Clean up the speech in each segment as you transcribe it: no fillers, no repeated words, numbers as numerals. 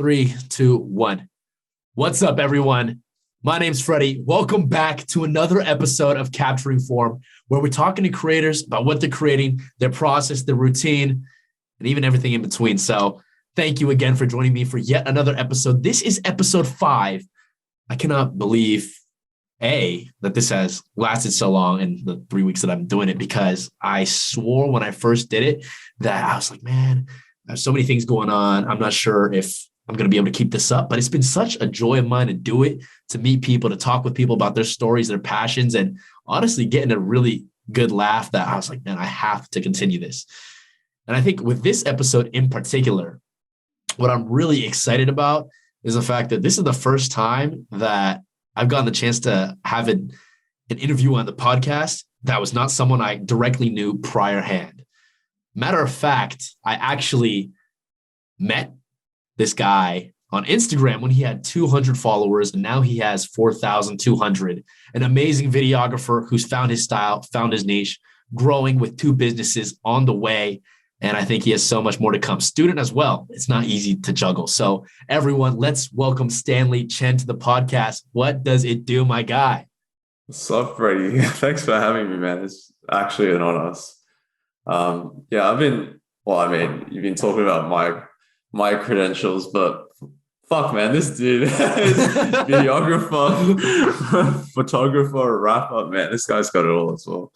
3, 2, 1. What's up, everyone? My name's Freddy. Welcome back to another episode of Capturing Form, where we're talking to creators about what they're creating, their process, their routine, and even everything in between. So thank you again for joining me for yet another episode. This is episode 5. I cannot believe, that this has lasted so long in the 3 weeks that I'm doing it, because I swore when I first did it that I was like, man, there's so many things going on. I'm not sure if I'm going to be able to keep this up, but it's been such a joy of mine to do it, to meet people, to talk with people about their stories, their passions, and honestly getting a really good laugh that I was like, man, I have to continue this. And I think with this episode in particular, what I'm really excited about is the fact that this is the first time that I've gotten the chance to have an interview on the podcast that was not someone I directly knew prior hand. Matter of fact, I actually met this guy on Instagram when he had 200 followers, and now he has 4,200. An amazing videographer who's found his style, found his niche, growing with 2 businesses on the way. And I think he has so much more to come. Student as well. It's not easy to juggle. So everyone, let's welcome Stanley Chen to the podcast. What does it do, my guy? What's up, Freddy? Thanks for having me, man. It's actually an honor. You've been talking about my credentials, but fuck, man, this dude is videographer, photographer, rapper, man. This guy's got it all as well.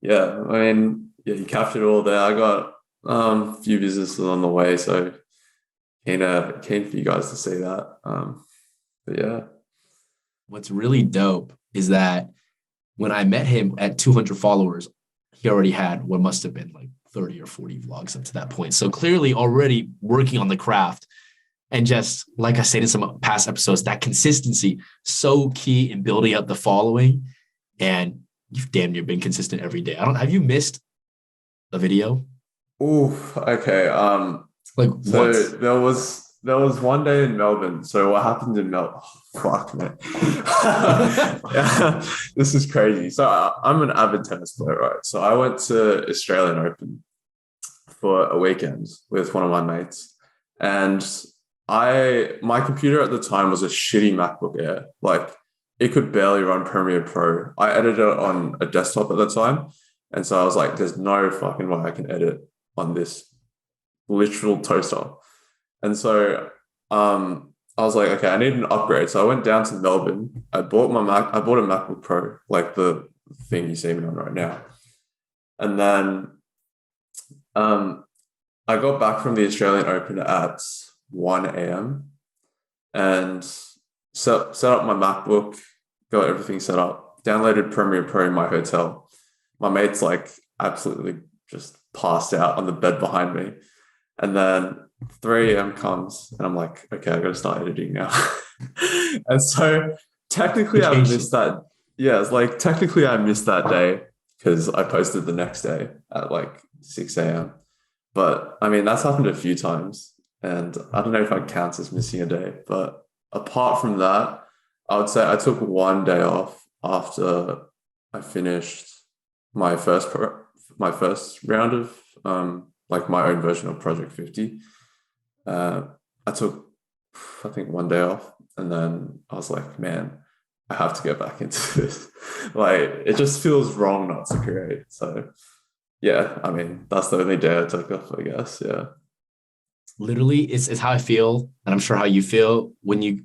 You captured it all there. I got a few businesses on the way, so keen for you guys to see that. What's really dope is that when I met him at 200 followers, he already had what must have been like 30 or 40 vlogs up to that point. So clearly already working on the craft. And just like I said in some past episodes, that consistency, so key in building up the following. And you've damn near been consistent every day. Have you missed a video? Oof. Okay. There was one day in Melbourne. So what happened in Melbourne? Oh, fuck, man. Yeah, this is crazy. So I'm an avid tennis player, right? So I went to Australian Open for a weekend with one of my mates, and my computer at the time was a shitty MacBook Air. Like, it could barely run Premiere Pro. I edited it on a desktop at the time. And so I was like, there's no fucking way I can edit on this literal toaster. And so I was like, okay, I need an upgrade. So I went down to Melbourne. I bought a MacBook Pro, like the thing you see me on right now. And then I got back from the Australian Open at 1 a.m. and set up my MacBook, got everything set up, downloaded Premiere Pro in my hotel. My mate's like absolutely just passed out on the bed behind me. And then 3 a.m. comes and I'm like, okay, I got to start editing now. And so technically I missed that. Yeah, it's like technically I missed that day because I posted the next day at like 6 a.m. But I mean, that's happened a few times. And I don't know if I count as missing a day. But apart from that, I would say I took one day off after I finished my first round of my own version of Project 50. I took, I think, one day off, and then I was like, man, I have to get back into this. Like, it just feels wrong not to create. So yeah, I mean, that's the only day I took off, I guess. Yeah. Literally, it's how I feel, and I'm sure how you feel when you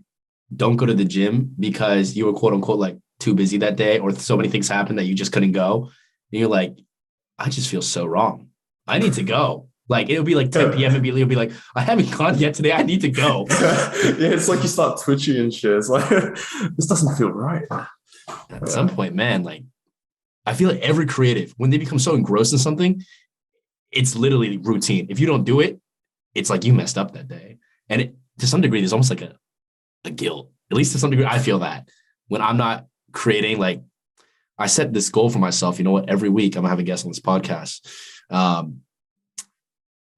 don't go to the gym because you were quote unquote like too busy that day, or so many things happened that you just couldn't go. And you're like, I just feel so wrong. I need to go. Like, it'll be like 10 p.m. and you'll be like, I haven't gone yet today. I need to go. Yeah, it's like you start twitching and shit. It's like, this doesn't feel right. At some point, man, like, I feel like every creative, when they become so engrossed in something, it's literally routine. If you don't do it, it's like you messed up that day. And to some degree, there's almost like a guilt. At least to some degree, I feel that when I'm not creating, like, I set this goal for myself, you know what, every week I'm gonna have a guest on this podcast.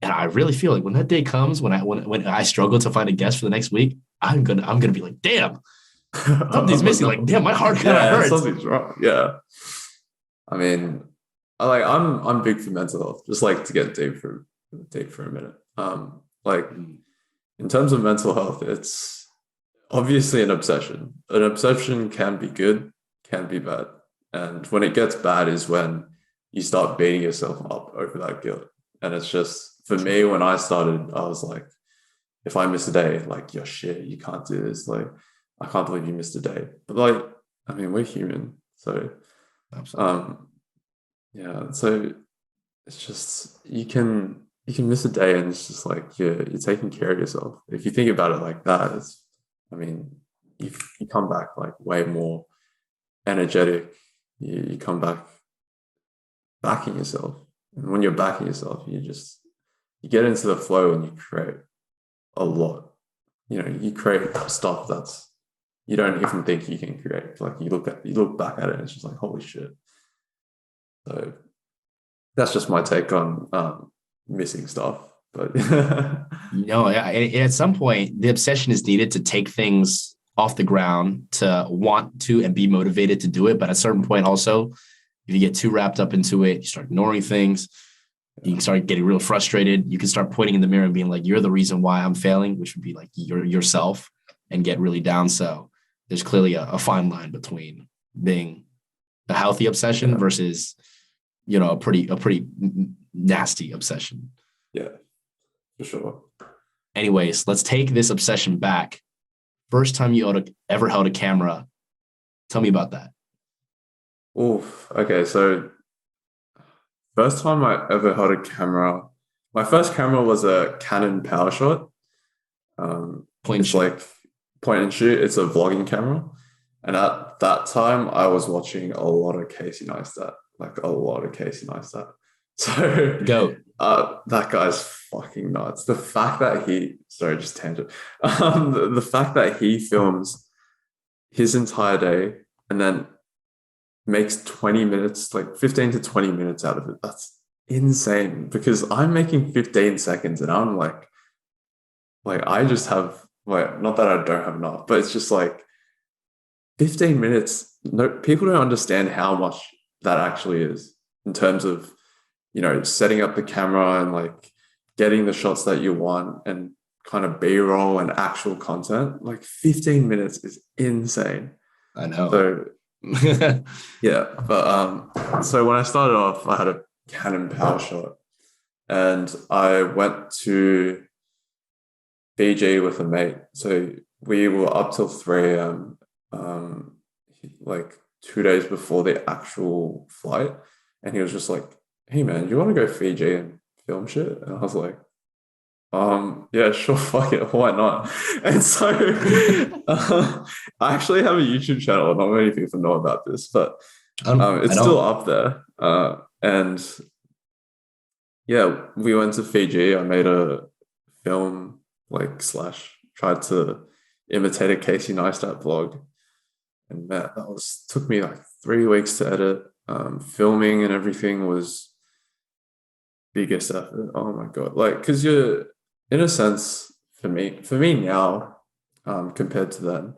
And I really feel like when that day comes, when I struggle to find a guest for the next week, I'm gonna be like, damn, something's missing. Like, damn, my heart kind of hurts. Something's wrong. Yeah. I mean, I'm big for mental health. Just like to get deep for a minute. in terms of mental health, it's obviously an obsession. An obsession can be good, can be bad. And when it gets bad is when you start beating yourself up over that guilt. And it's just, for me, when I started, I was like, if I miss a day, like, you're shit, you can't do this. Like, I can't believe you missed a day. But like, I mean, we're human. So, yeah. So it's just, you can miss a day and it's just like, you're taking care of yourself. If you think about it like that, it's, I mean, you come back like way more energetic. You come back backing yourself. And when you're backing yourself, you get into the flow and you create a lot. You create stuff that's you don't even think you can create. Like you look back at it and it's just like, holy shit. So that's just my take on missing stuff. But at some point, the obsession is needed to take things off the ground, to want to and be motivated to do it. But at a certain point also, if you get too wrapped up into it, you start ignoring things, you can start getting real frustrated. You can start pointing in the mirror and being like, you're the reason why I'm failing, which would be like yourself, and get really down. So there's clearly a fine line between being a healthy obsession versus, a pretty nasty obsession. Yeah, for sure. Anyways, let's take this obsession back. First time you ever held a camera. Tell me about that. Oof. Okay, so first time I ever held a camera, my first camera was a Canon PowerShot. It's like point and shoot. It's a vlogging camera. And at that time, I was watching a lot of Casey Neistat, So Go. That guy's fucking nuts. The fact that just tangent. The fact that he films his entire day and then makes 20 minutes, like 15 to 20 minutes out of it. That's insane, because I'm making 15 seconds and I'm like I just have, like, not that I don't have enough, but it's just like 15 minutes. No, people don't understand how much that actually is in terms of, setting up the camera and like getting the shots that you want and kind of B-roll and actual content. Like 15 minutes is insane. I know. So yeah, but so when I started off, I had a Canon PowerShot and I went to Fiji with a mate. So we were up till 3 a.m. Like 2 days before the actual flight, and he was just like, hey man, do you want to go Fiji and film shit? And I was like, yeah, sure, fuck it, why not? And so I actually have a YouTube channel. Not many people know about this, but it's still up there. And yeah, we went to Fiji. I made a film, like / tried to imitate a Casey Neistat vlog, and that took me like 3 weeks to edit. Filming and everything was biggest effort. Oh my god! Like, because you're, in a sense, for me now, compared to then,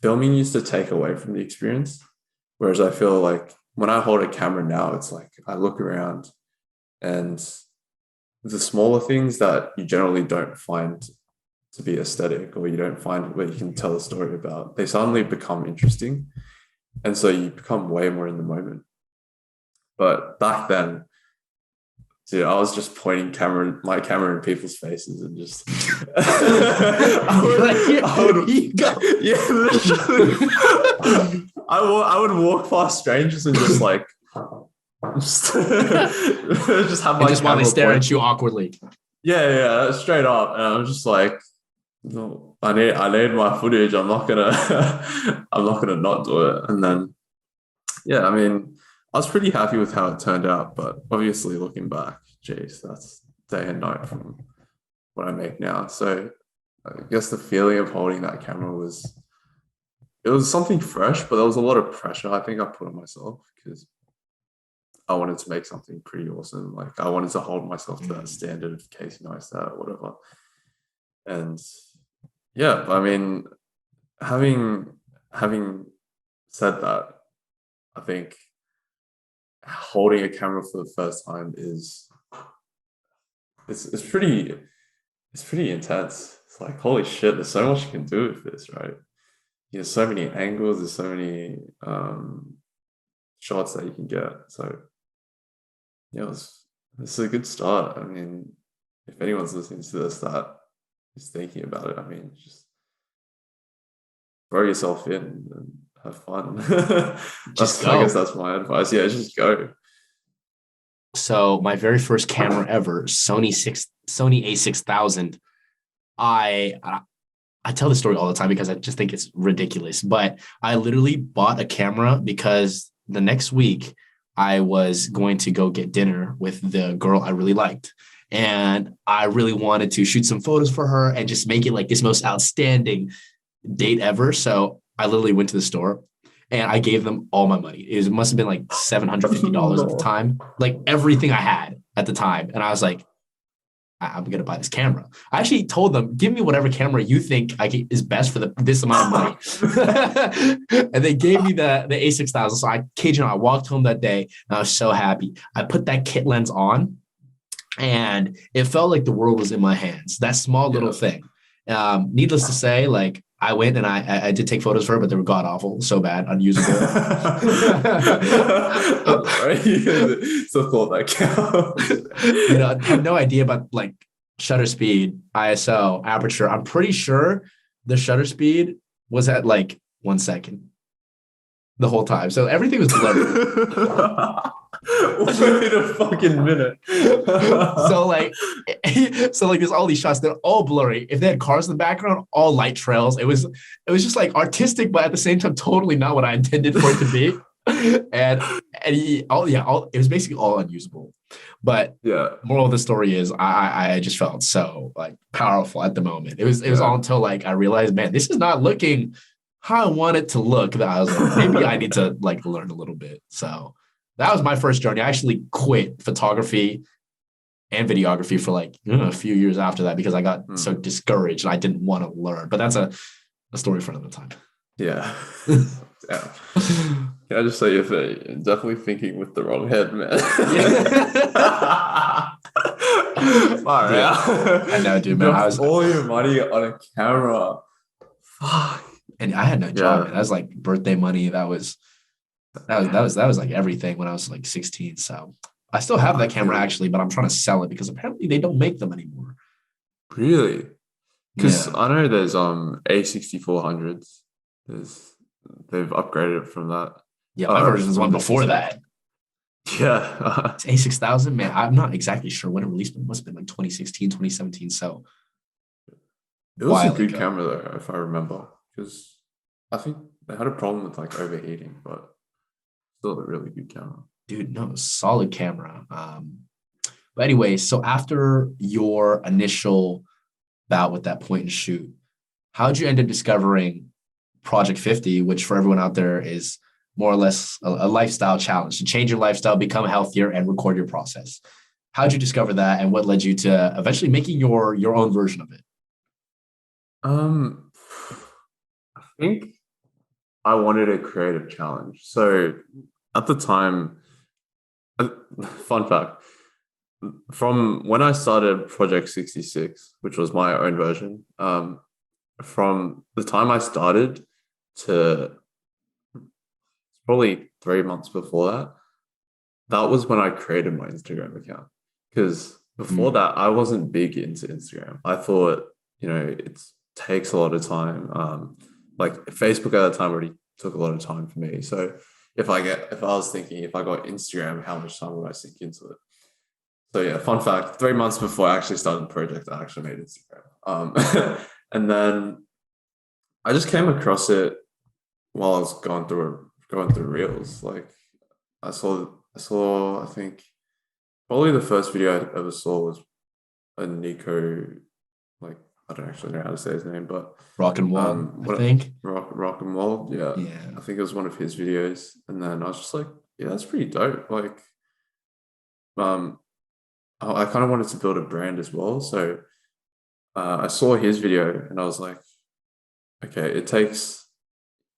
filming used to take away from the experience. Whereas I feel like when I hold a camera now, it's like I look around and the smaller things that you generally don't find to be aesthetic, or you don't find where you can tell a story about, they suddenly become interesting. And so you become way more in the moment. But back then, dude, I was just pointing my camera in people's faces and just I would walk past strangers and just like just have my just while they stare at you awkwardly. Yeah, straight up. And I was just like, no, I need my footage. I'm not gonna not do it. And then yeah, I mean, I was pretty happy with how it turned out, but obviously looking back, geez, that's day and night from what I make now. So I guess the feeling of holding that camera was something fresh, but there was a lot of pressure I think I put on myself, because I wanted to make something pretty awesome. Like I wanted to hold myself to that standard of Casey Neistat or whatever. And yeah, I mean, having said that, I think holding a camera for the first time it's it's pretty intense. It's like, holy shit, there's so much you can do with this, right? There's so many angles, there's so many shots that you can get. So yeah, this is a good start. I mean, if anyone's listening to this that is thinking about it, I mean, just throw yourself in and have fun. I guess that's my advice. Yeah, just go. So my very first camera ever, Sony A6000. I tell the story all the time because I just think it's ridiculous. But I literally bought a camera because the next week I was going to go get dinner with the girl I really liked. And I really wanted to shoot some photos for her and just make it like this most outstanding date ever. So I literally went to the store and I gave them all my money. It must have been like $750 at the time, like everything I had at the time. And I was like, I'm going to buy this camera. I actually told them, give me whatever camera you think is best for this amount of money. And they gave me the A6000. So I kid you not, I walked home that day and I was so happy. I put that kit lens on and it felt like the world was in my hands. That small little thing. Needless to say, like I went and I did take photos for her, but they were god awful, so bad, unusable. So thought that count. I have no idea about like shutter speed, ISO, aperture. I'm pretty sure the shutter speed was at like 1 second the whole time. So everything was blurry. Wait a fucking minute. so like there's all these shots, they're all blurry. If they had cars in the background, all light trails. It was just like artistic, but at the same time totally not what I intended for it to be. It was basically all unusable. But yeah, moral of the story is I just felt so like powerful at the moment. It was all until like I realized, man, this is not looking how I want it to look, that I was like, maybe I need to like learn a little bit. So that was my first journey. I actually quit photography and videography for like a few years after that because I got so discouraged and I didn't want to learn. But that's a story for another time. Yeah. Yeah. Can I just say you're definitely thinking with the wrong head, man. I know, dude, man. I was all your money on a camera. Fuck. And I had no job. Man. That was like birthday money. That was like everything when I was like 16. So I still have that camera actually, but I'm trying to sell it because apparently they don't make them anymore. Really? Because I know there's A6400s. They've upgraded it from that. Yeah, my version is one before that. Yeah. It's A6000, man. I'm not exactly sure when it released, but it must have been like 2016, 2017. So it was a good camera though, if I remember. Because I think they had a problem with like overheating, but still a really good camera. Dude, no, solid camera. But anyway, so after your initial bout with that point and shoot, how'd you end up discovering Project 50, which for everyone out there is more or less a lifestyle challenge to change your lifestyle, become healthier, and record your process? How'd you discover that, and what led you to eventually making your own version of it? I think I wanted a creative challenge. So at the time, fun fact, from when I started Project 66, which was my own version, from the time I started to probably 3 months before that was when I created my Instagram account. Because before that, I wasn't big into Instagram. I thought, it takes a lot of time. Like Facebook at the time already took a lot of time for me. So if I was thinking if I got Instagram, how much time would I sink into it? So yeah, fun fact, 3 months before I actually started the project, I actually made Instagram. And then I just came across it while I was going through Reels. Like I saw, I think probably the first video I ever saw was a Nico, like, I don't actually know how to say his name, but Rock and Wall, I think. Rock and Wall, yeah. I think it was one of his videos. And then I was just like, yeah, that's pretty dope. Like, I kind of wanted to build a brand as well. So I saw his video and I was like, okay, it takes,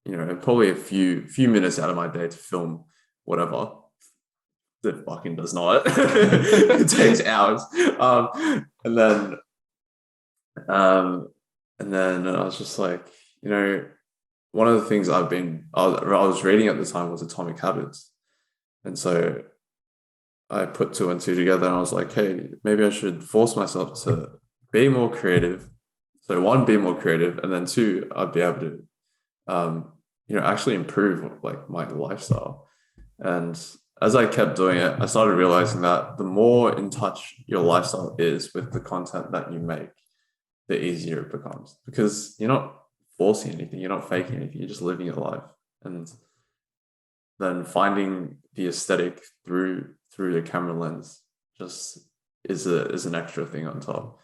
probably a few minutes out of my day to film whatever. It fucking does not. It takes hours. And then And then I was just like, one of the things I was reading at the time was Atomic Habits. And so I put two and two together and I was like, hey, maybe I should force myself to be more creative. So one, be more creative, and then two, I'd be able to, actually improve like my lifestyle. And as I kept doing it, I started realizing that the more in touch your lifestyle is with the content that you make, the easier it becomes, because you're not forcing anything, you're not faking anything, you're just living your life. And then finding the aesthetic through the camera lens just is an extra thing on top.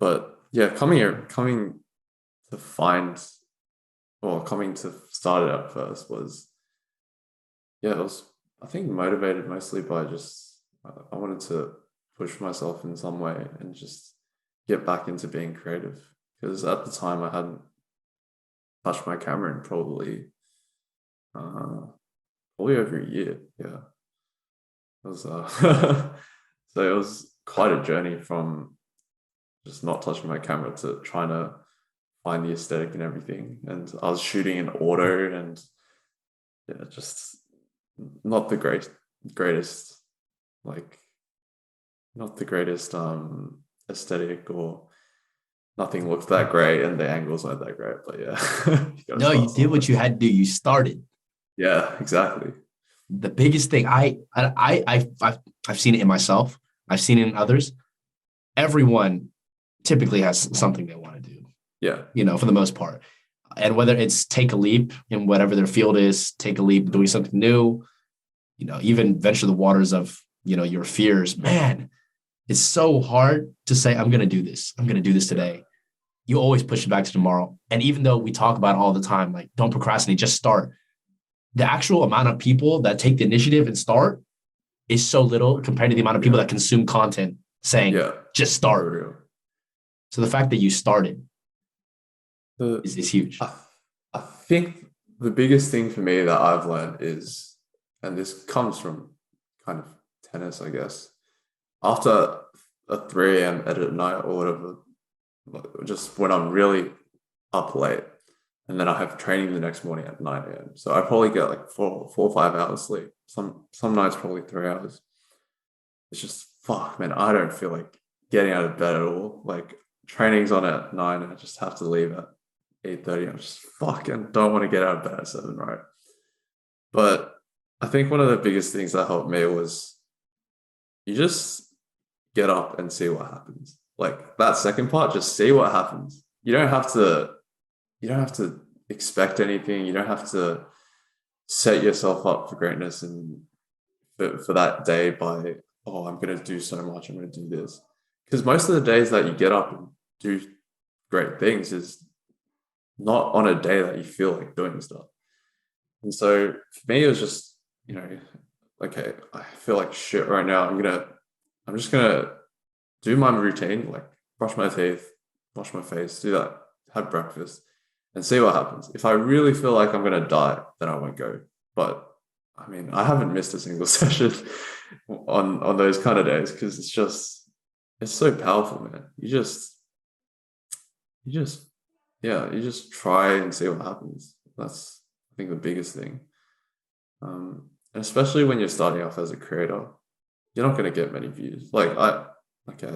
But yeah, coming to start it up first was, it was, I think, motivated mostly by just, I wanted to push myself in some way and just get back into being creative, because at the time I hadn't touched my camera in probably over a year. Yeah, it was so it was quite a journey from just not touching my camera to trying to find the aesthetic and everything. And I was shooting in auto, and yeah, just not the greatest, like, not the greatest aesthetic, or nothing looked that great and the angles weren't that great. But yeah, No, you did what you had to do. You started. Yeah, exactly. The biggest thing I've seen it in myself. I've seen it in others. Everyone typically has something they want to do. Yeah. For the most part. And whether it's take a leap in whatever their field is, take a leap doing something new, even venture the waters of, your fears. Man, it's so hard to say, I'm going to do this. I'm going to do this today. You always push it back to tomorrow. And even though we talk about it all the time, like, don't procrastinate, just start. The actual amount of people that take the initiative and start is so little compared to the amount of people that consume content saying, just start. So the fact that you started is huge. I think the biggest thing for me that I've learned is, and this comes from kind of tennis, I guess, after a 3 a.m. edit at night or whatever, just when I'm really up late, and then I have training the next morning at 9 a.m. So I probably get like 4 or 5 hours sleep. Some nights probably 3 hours. It's just, fuck, man, I don't feel like getting out of bed at all. Like, training's on at 9 and I just have to leave at 8:30. I'm just fucking don't want to get out of bed at 7, right? But I think one of the biggest things that helped me was, you just get up and see what happens. Like, that second part, just see what happens. You don't have to expect anything. You don't have to set yourself up for greatness and for that day by, oh, I'm going to do so much, I'm going to do this. Because most of the days that you get up and do great things is not on a day that you feel like doing stuff. And so for me, it was just, okay, I feel like shit right now. I'm just gonna do my routine, like brush my teeth, wash my face, do that, have breakfast, and see what happens. If I really feel like I'm gonna die, then I won't go. But I mean, I haven't missed a single session on those kind of days, because it's so powerful, man. You just try and see what happens. That's, I think, the biggest thing. And especially when you're starting off as a creator, you're not going to get many views. I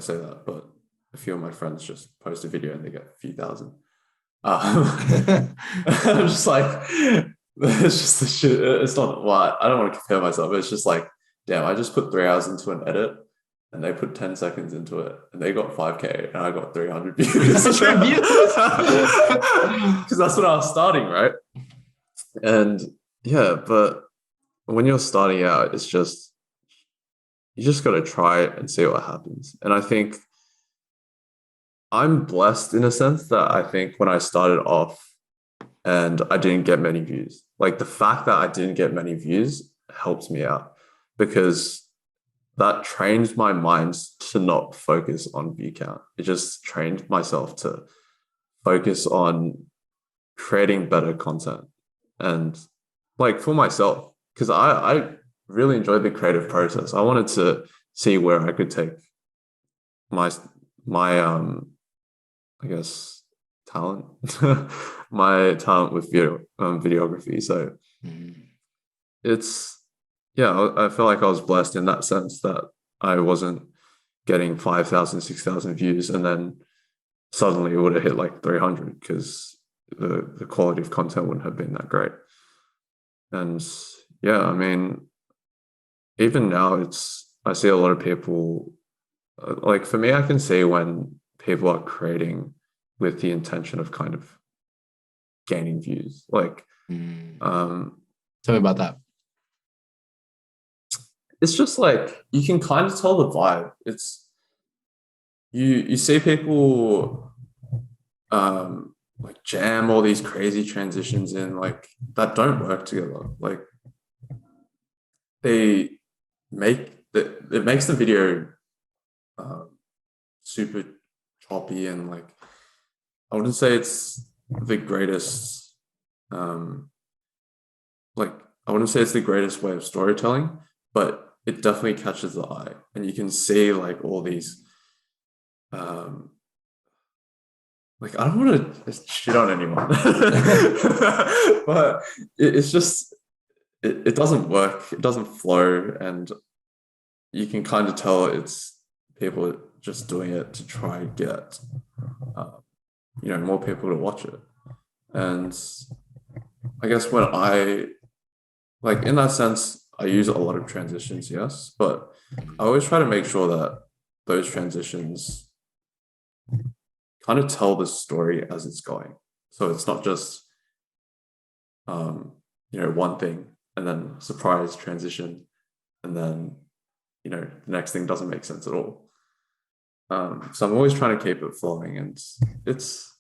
say that, but a few of my friends just post a video and they get a few thousand. I'm just like, it's just the shit. It's not, well, I don't want to compare myself. It's just like, damn, I just put 3 hours into an edit and they put 10 seconds into it and they got 5K and I got 300 views. Because that's what I was starting, right? And yeah, but when you're starting out, it's just, you just got to try it and see what happens. And I think I'm blessed in a sense that I think when I started off and I didn't get many views, like the fact that I didn't get many views helps me out, because that trained my mind to not focus on view count. It just trained myself to focus on creating better content. And like for myself, because I really enjoyed the creative process. I wanted to see where I could take my my I guess talent, my talent with videography. So it's yeah, I feel like I was blessed in that sense that I wasn't getting 5,000, 6,000 views, and then suddenly it would have hit like 300 because the quality of content wouldn't have been that great. And yeah, I mean, even now I see a lot of people, like for me, I can see when people are creating with the intention of kind of gaining views. Like, Tell me about that. it's just like you can kind of tell the vibe. It's you see people like jam all these crazy transitions in like that don't work together. Like they it makes the video super choppy, and like I wouldn't say it's the greatest like I wouldn't say it's the greatest way of storytelling, but it definitely catches the eye, and you can see like all these like I don't want to shit on anyone, but it's just it doesn't work, it doesn't flow, and you can kind of tell it's people just doing it to try and get more people to watch it. And I guess when I like in that sense, I use a lot of transitions, yes, but I always try to make sure that those transitions kind of tell the story as it's going. So it's not just one thing and then surprise transition, and then the next thing doesn't make sense at all. So I'm always trying to keep it flowing, and it's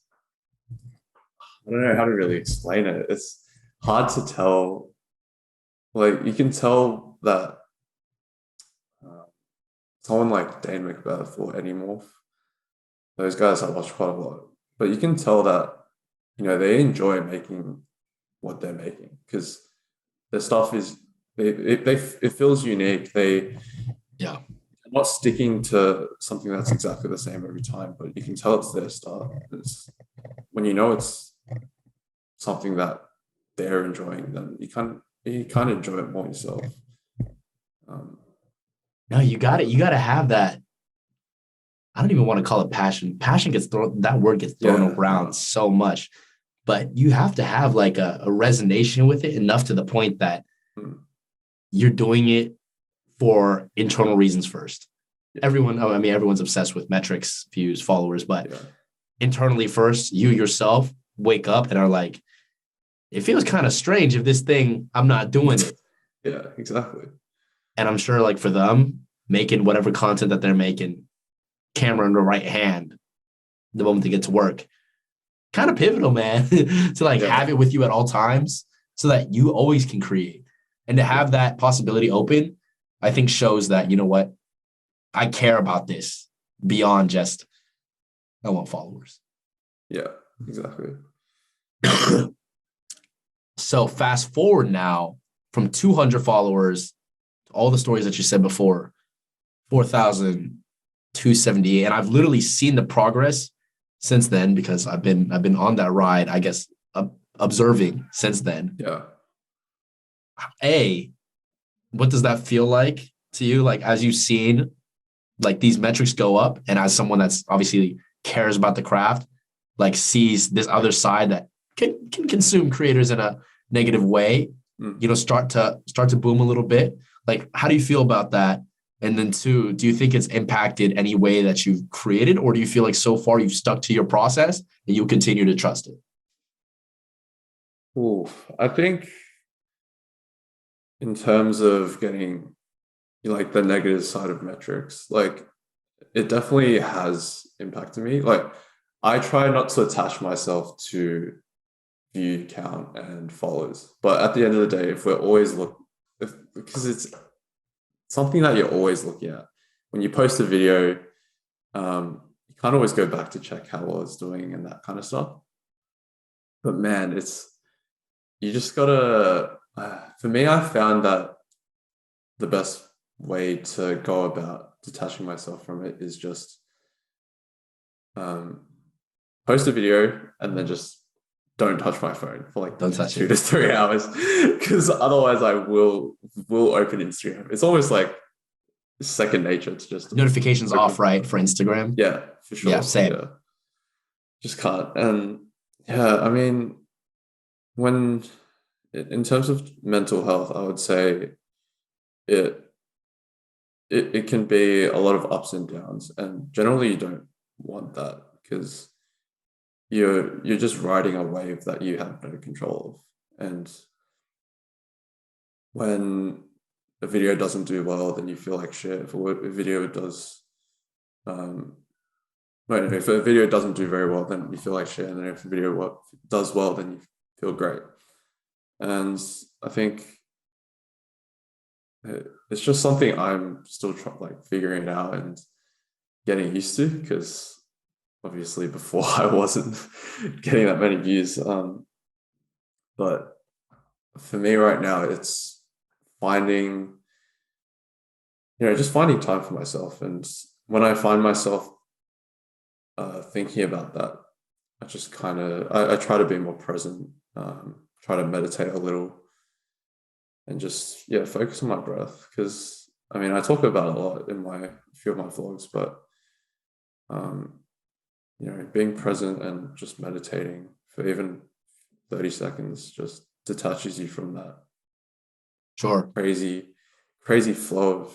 I don't know how to really explain it. It's hard to tell. Like you can tell that someone like Dane Macbeth or Eddie Morph, those guys I watch quite a lot, but you can tell that they enjoy making what they're making because their stuff is it feels unique. They're not sticking to something that's exactly the same every time, but you can tell it's their stuff. When it's something that they're enjoying, then you kind of enjoy it more yourself. No, you got it. You got to have that. I don't even want to call it passion. Passion that word gets thrown around so much, but you have to have like a resonation with it enough to the point that you're doing it for internal reasons first. Everyone's obsessed with metrics, views, followers, but internally first, you yourself wake up and are like, it feels kind of strange if this thing, I'm not doing it. Yeah, exactly. And I'm sure like for them, making whatever content that they're making, camera in the right hand, the moment they get to work, kind of pivotal, man, to like have it with you at all times so that you always can create. And to have that possibility open, I think shows that, you know what, I care about this beyond just, I want followers. Yeah, exactly. So fast forward now from 200 followers, all the stories that you said before, 4,278. And I've literally seen the progress since then because I've been on that ride, I guess, observing since then. Yeah. What does that feel like to you? Like as you've seen like these metrics go up, and as someone that's obviously cares about the craft, like sees this other side that can consume creators in a negative way, start to boom a little bit. Like, how do you feel about that? And then two, do you think it's impacted any way that you've created, or do you feel like so far you've stuck to your process and you'll continue to trust it? I think in terms of getting like the negative side of metrics, like it definitely has impacted me. Like I try not to attach myself to view count and followers, but at the end of the day, if we're always because it's something that you're always looking at when you post a video, you can't always go back to check how well it's doing and that kind of stuff. But man, you just gotta, for me, I found that the best way to go about detaching myself from it is just post a video and then just don't touch my phone for like Don't touch 2 to 3 hours, because otherwise I will open Instagram. It's almost like second nature to just Notifications off, right, for Instagram? Yeah, for sure. Yeah, same. Yeah. Just can't. And yeah, I mean, when in terms of mental health, I would say it it can be a lot of ups and downs, and generally you don't want that, because you're just riding a wave that you have no control of. And when a video doesn't do well, then you feel like shit. If a video does if a video doesn't do very well, then you feel like shit. And then if a video does well, then you feel great. And I think it's just something I'm still figuring it out and getting used to, because obviously before I wasn't getting that many views. But for me right now, it's just finding time for myself. And when I find myself thinking about that, I just I try to be more present, try to meditate a little, and just focus on my breath. Because I mean, I talk about it a lot in a few of my vlogs, but being present and just meditating for even 30 seconds just detaches you from that crazy flow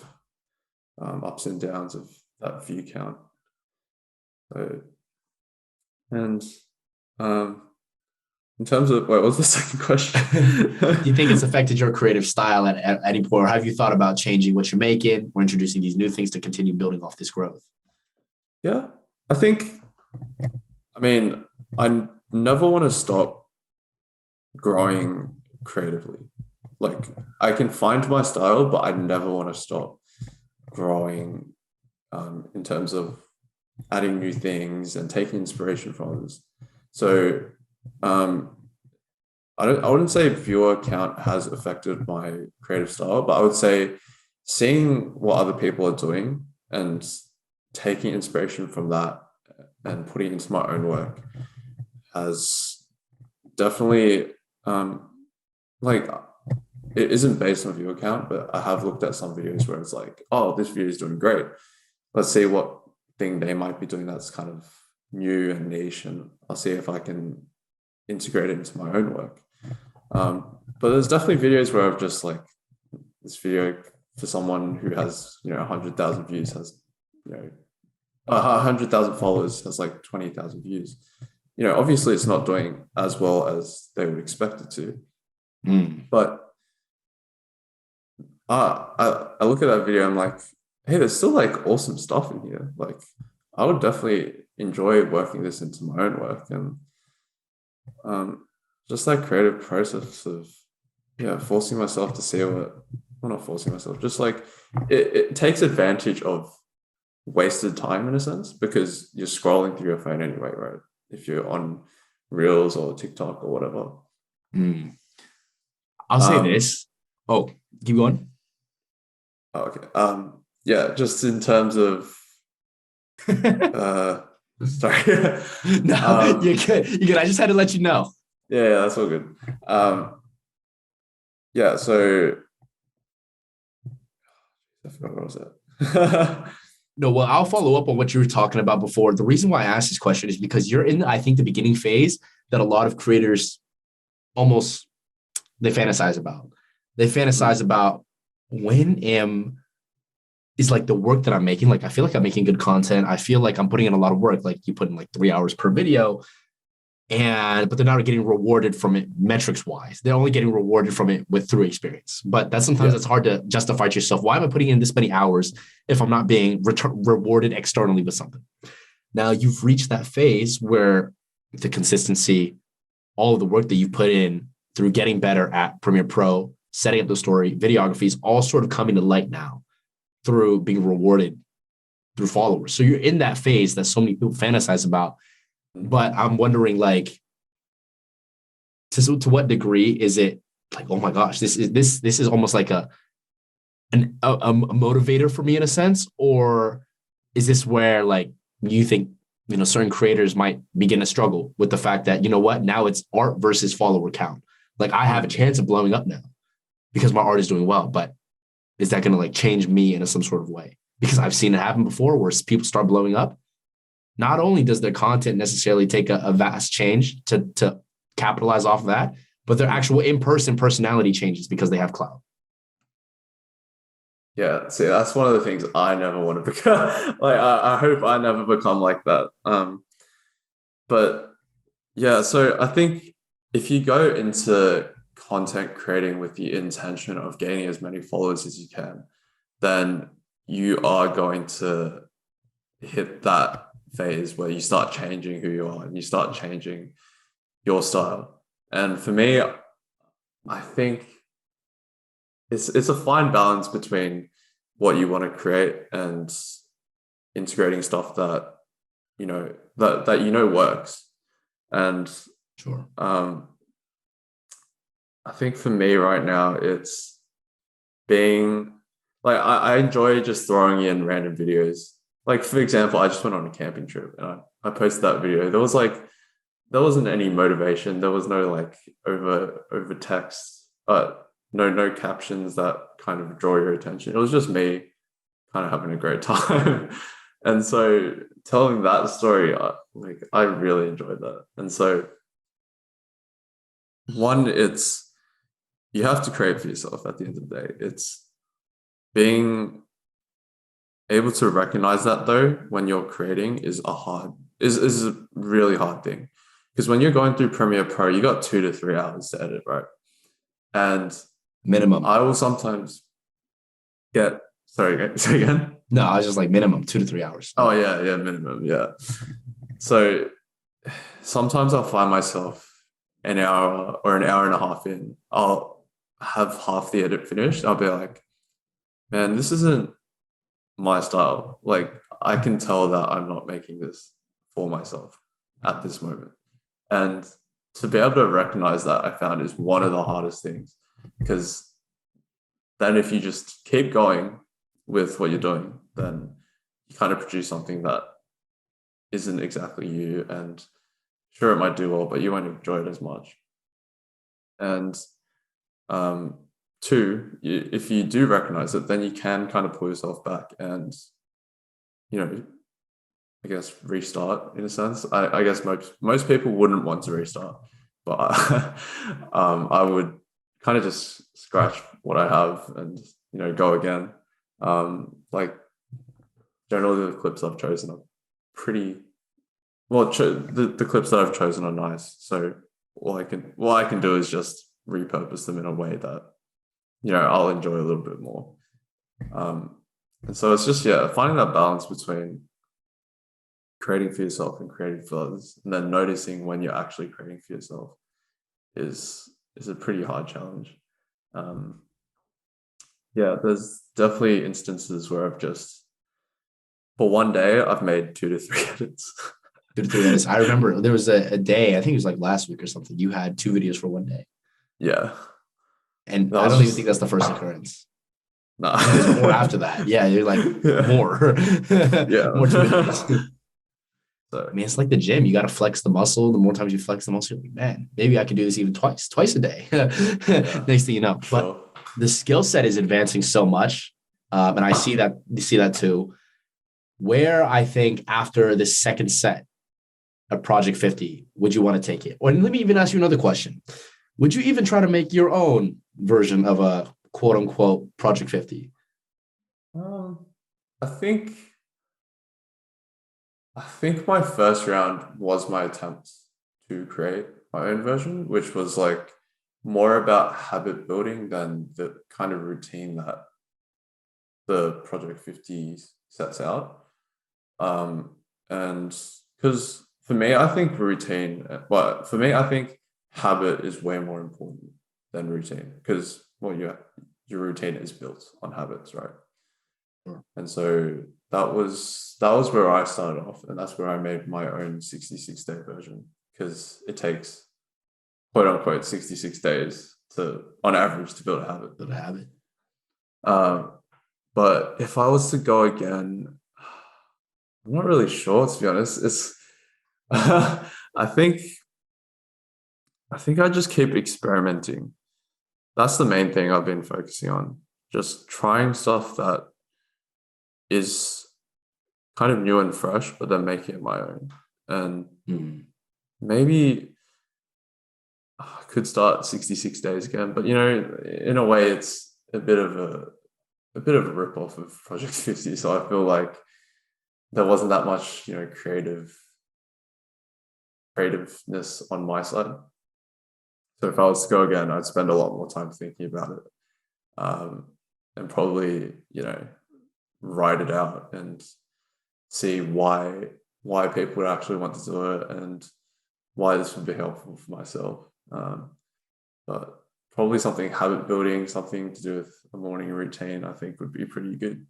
of ups and downs of that view count. So, and in terms of, what was the second question? Do you think it's affected your creative style at any point, or have you thought about changing what you're making or introducing these new things to continue building off this growth? Yeah, I mean, I never want to stop growing creatively. Like, I can find my style, but I never want to stop growing in terms of adding new things and taking inspiration from others. So I wouldn't say viewer count has affected my creative style, but I would say seeing what other people are doing and taking inspiration from that and putting it into my own work has definitely it isn't based on viewer count, but I have looked at some videos where it's like, oh, this video is doing great. Let's see what thing they might be doing that's kind of new and niche, and I'll see if I can integrate it into my own work. But there's definitely videos where I've just like, this video for someone who has 100,000 views has 100,000 followers has like 20,000 views. Obviously it's not doing as well as they would expect it to, but I look at that video, I'm like, hey, there's still like awesome stuff in here. Like, I would definitely enjoy working this into my own work. And just that creative process of forcing myself to see not forcing myself, just like it takes advantage of wasted time in a sense, because you're scrolling through your phone anyway, right? If you're on Reels or TikTok or whatever. I'll say this. Oh, keep going. Okay. Just in terms of sorry. No, you're good. You're good. I just had to let you know. Yeah, that's all good. So I forgot what was that. No, well, I'll follow up on what you were talking about before. The reason why I asked this question is because you're in, I think, the beginning phase that a lot of creators they fantasize about. They fantasize about is like the work that I'm making. Like, I feel like I'm making good content. I feel like I'm putting in a lot of work. Like, you put in like 3 hours per video, but they're not getting rewarded from it metrics wise. They're only getting rewarded from it through experience. But sometimes it's hard to justify to yourself. Why am I putting in this many hours if I'm not being rewarded externally with something? Now you've reached that phase where the consistency, all of the work that you put in through getting better at Premiere Pro, setting up the story, videography is all sort of coming to light now through being rewarded through followers. So you're in that phase that so many people fantasize about. But I'm wondering, like, to what degree is it like, oh my gosh, this is almost like a motivator for me in a sense, or is this where like you think certain creators might begin to struggle with the fact that, now it's art versus follower count. Like I have a chance of blowing up now because my art is doing well, but is that going to like change me in some sort of way? Because I've seen it happen before where people start blowing up. Not only does their content necessarily take a vast change to capitalize off of that, but their actual in-person personality changes because they have clout. Yeah, see, that's one of the things I never want to become. Like, I hope I never become like that. But yeah, so I think if you go into content creating with the intention of gaining as many followers as you can, then you are going to hit that phase where you start changing who you are and you start changing your style. And for me, I think it's a fine balance between what you want to create and integrating stuff that works. And sure, I think for me right now, it's being like I enjoy just throwing in random videos. Like for example, I just went on a camping trip and I posted that video. There wasn't any motivation. There was no like over text, no captions that kind of draw your attention. It was just me kind of having a great time. And so telling that story, I really enjoyed that. And so one, you have to create for yourself at the end of the day. It's being able to recognize that though, when you're creating is a really hard thing. Because when you're going through Premiere Pro, you got 2 to 3 hours to edit, right? And minimum. I will sometimes sorry, say again? No, I was just like minimum 2 to 3 hours. Oh yeah, minimum, yeah. So sometimes I'll find myself an hour or an hour and a half in, I'll have half the edit finished. I'll be like, man, this isn't my style. Like I can tell that I'm not making this for myself at this moment. And to be able to recognize that, I found is one of the hardest things, because then if you just keep going with what you're doing, then you kind of produce something that isn't exactly you. And sure, it might do well, but you won't enjoy it as much. And two, if you do recognize it, then you can kind of pull yourself back and, I guess restart in a sense. I guess most people wouldn't want to restart, but I would kind of just scratch what I have and go again. Like generally the clips I've chosen are pretty well. The clips that I've chosen are nice, so all I can do is just repurpose them in a way that I'll enjoy a little bit more. And so it's just finding that balance between creating for yourself and creating for others, and then noticing when you're actually creating for yourself is a pretty hard challenge. There's definitely instances where I've just, for one day, I've made 2 to 3 edits. 2 to 3 edits. I remember there was a day, I think it was like last week or something, you had 2 videos for one day. Yeah. And I don't even think that's the first occurrence. No. There's more after that. Yeah, you're like, more. Yeah. More 2 videos. So, I mean, it's like the gym. You got to flex the muscle. The more times you flex the muscle, you're like, man, maybe I could do this even twice a day. Next thing you know. But the skill set is advancing so much. And I see that too. Where I think after the second set of Project 50, would you want to take it? Or let me even ask you another question. Would you even try to make your own version of a quote unquote Project 50? I think my first round was my attempt to create my own version, which was like more about habit building than the kind of routine that the Project 50 sets out. And because for me, I think habit is way more important than routine, because your routine is built on habits, right? Sure. And so that was where I started off, and that's where I made my own 66-day version, because it takes quote unquote 66 days on average to build a habit. But if I was to go again, I'm not really sure, to be honest. I think I just keep experimenting. That's the main thing I've been focusing on. Just trying stuff that is kind of new and fresh, but then making it my own. And maybe I could start 66 days again, but in a way, it's a bit of a rip off of Project 50. So I feel like there wasn't that much, creativeness on my side. So if I was to go again, I'd spend a lot more time thinking about it, and probably, write it out and see why people would actually want to do it and why this would be helpful for myself. But probably something habit building, something to do with a morning routine, I think would be pretty good.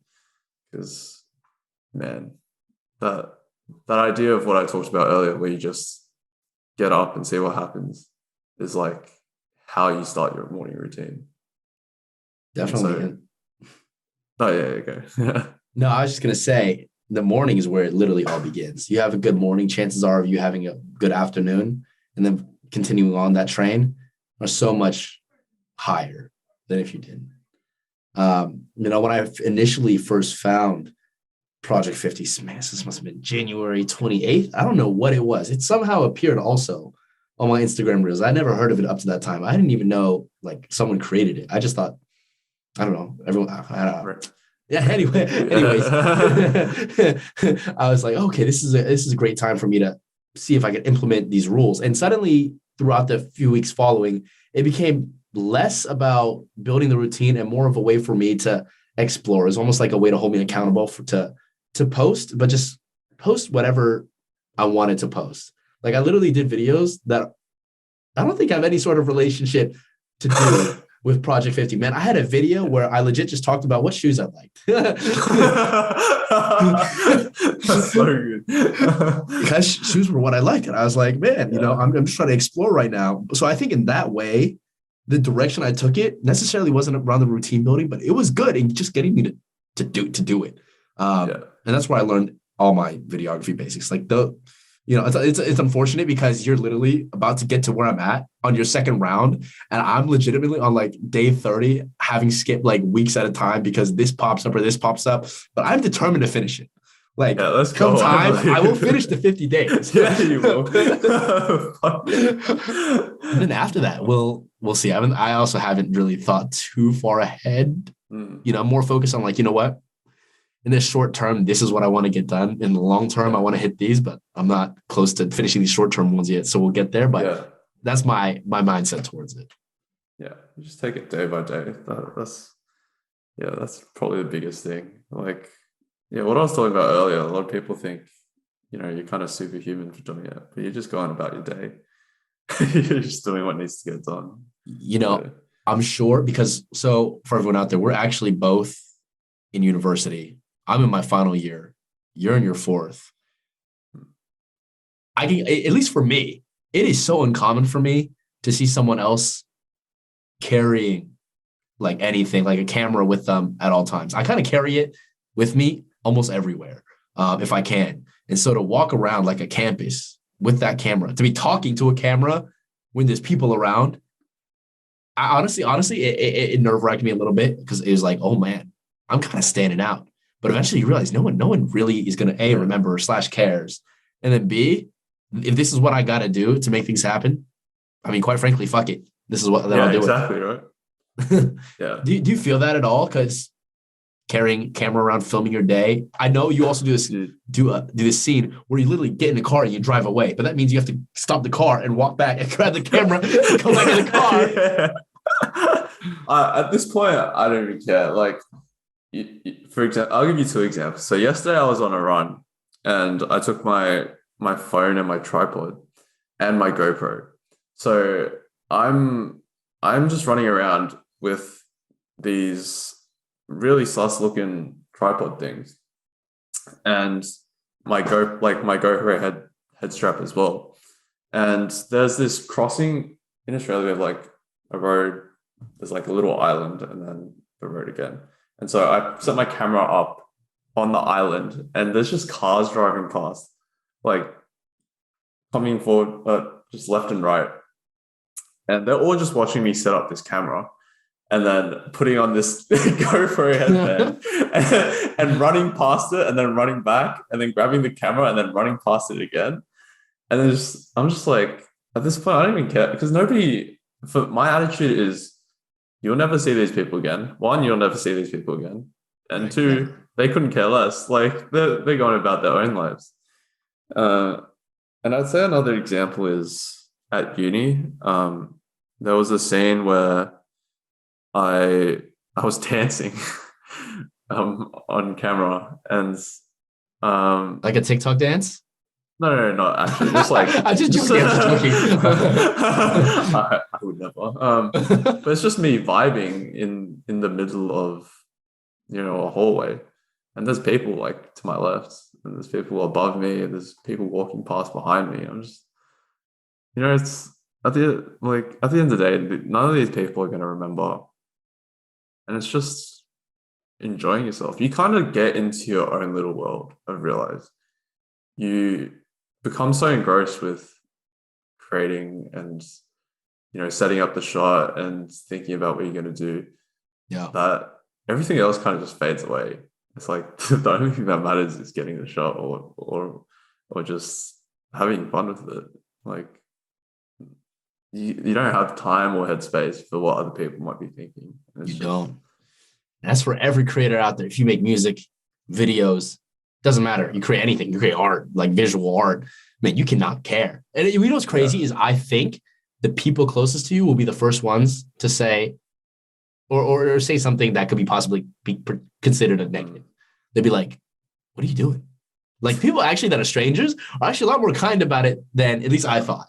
Because, man, that idea of what I talked about earlier, where you just get up and see what happens, is like how you start your morning routine. Definitely. Okay. No, I was just going to say, the morning is where it literally all begins. You have a good morning, chances are of you having a good afternoon, and then continuing on that train are so much higher than if you didn't. When I initially first found Project 50, man, this must have been January 28th. I don't know what it was. It somehow appeared also on my Instagram reels. I never heard of it up to that time. I didn't even know like someone created it. I just thought, I don't know, everyone. Yeah. Anyways, I was like, okay, this is a great time for me to see if I can implement these rules. And suddenly, throughout the few weeks following, it became less about building the routine and more of a way for me to explore. It's almost like a way to hold me accountable to post, but just post whatever I wanted to post. Like I literally did videos that I don't think I have any sort of relationship to do with Project 50. Man, I had a video where I legit just talked about what shoes I liked. That's so good. Because shoes were what I liked. And I was like, man, I'm just trying to explore right now. So I think in that way, the direction I took it necessarily wasn't around the routine building, but it was good in just getting me to do it. And that's where I learned all my videography basics. Like it's unfortunate because you're literally about to get to where I'm at on your second round, and I'm legitimately on like day 30, having skipped like weeks at a time because this pops up or this pops up. But I'm determined to finish it. Like, let's come time, I will finish the 50 days. Yeah, you will. And then after that, we'll see. I also haven't really thought too far ahead. I'm more focused on like, you know what? In the short term, this is what I want to get done. In the long term, I want to hit these, but I'm not close to finishing these short-term ones yet. So we'll get there. But that's my mindset towards it. Yeah, you just take it day by day. That's probably the biggest thing. Like, what I was talking about earlier, a lot of people think, you're kind of superhuman for doing it, but you're just going about your day. You're just doing what needs to get done. I'm sure because, so for everyone out there, we're actually both in university. I'm in my final year. You're in your fourth. At least for me, it is so uncommon for me to see someone else carrying like anything, like a camera with them at all times. I kind of carry it with me almost everywhere, if I can. And so to walk around like a campus with that camera, to be talking to a camera when there's people around, honestly, it nerve-wracked me a little bit because it was like, oh man, I'm kind of standing out. But eventually you realize no one really is going to remember / cares. And then B, if this is what I got to do to make things happen, I mean, quite frankly, fuck it. This is what I'll do. Exactly, right? Yeah. Do you feel that at all? Because carrying camera around, filming your day. I know you also do this, do this scene where you literally get in the car and you drive away, but that means you have to stop the car and walk back and grab the camera and come back in the car. At this point, I don't even care. Like, for example, I'll give you 2 examples. So yesterday I was on a run and I took my phone and my tripod and my GoPro. So I'm just running around with these really sus looking tripod things and my GoPro head strap as well. And there's this crossing in Australia. We have like a road. There's like a little island and then the road again. And so I set my camera up on the island and there's just cars driving past. Like coming forward, just left and right. And they're all just watching me set up this camera and then putting on this GoPro headband and running past it and then running back and then grabbing the camera and then running past it again. And then I'm just like, at this point, I don't even care because for my attitude is you'll never see these people again. One, you'll never see these people again. And two, they couldn't care less. Like they're going about their own lives. And I'd say another example is at uni. There was a scene where I was dancing on camera and like a TikTok dance? No, not actually. Just like I just joking. I would never. But it's just me vibing in the middle of a hallway, and there's people like to my left, and there's people above me, and there's people walking past behind me. I'm just, it's at the end of the day, none of these people are going to remember, and it's just enjoying yourself. You kind of get into your own little world. I've realized you become so engrossed with creating and setting up the shot and thinking about what you're going to do, that everything else kind of just fades away. It's like the only thing that matters is getting the shot or just having fun with it. Like you don't have time or headspace for what other people might be thinking. You don't. That's for every creator out there. If you make music, videos, doesn't matter. You create anything. You create art, like visual art. Man, you cannot care. And you know what's crazy is I think the people closest to you will be the first ones to say, or say something that could be possibly be considered a negative. They'd be like, "What are you doing?" Like people actually that are strangers are actually a lot more kind about it than at least I thought.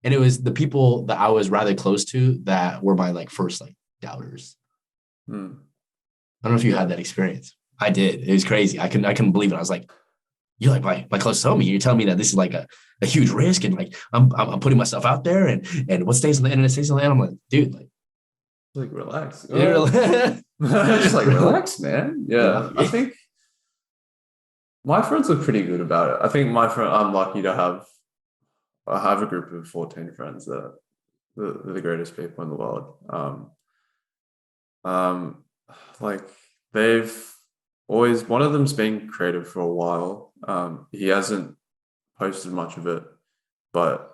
And it was the people that I was rather close to that were my first doubters. I don't know if you had that experience. I did. It was crazy. I couldn't believe it. I was like, "You're like my close homie. You're telling me that this is like a huge risk, and I'm putting myself out there, and what stays on the internet stays on the internet." I'm like, dude, relax. Yeah, just relax, man. Yeah, I think my friends are pretty good about it. I think I'm lucky to have a group of 14 friends that are the greatest people in the world. They've always, one of them's been creative for a while. He hasn't posted much of it, but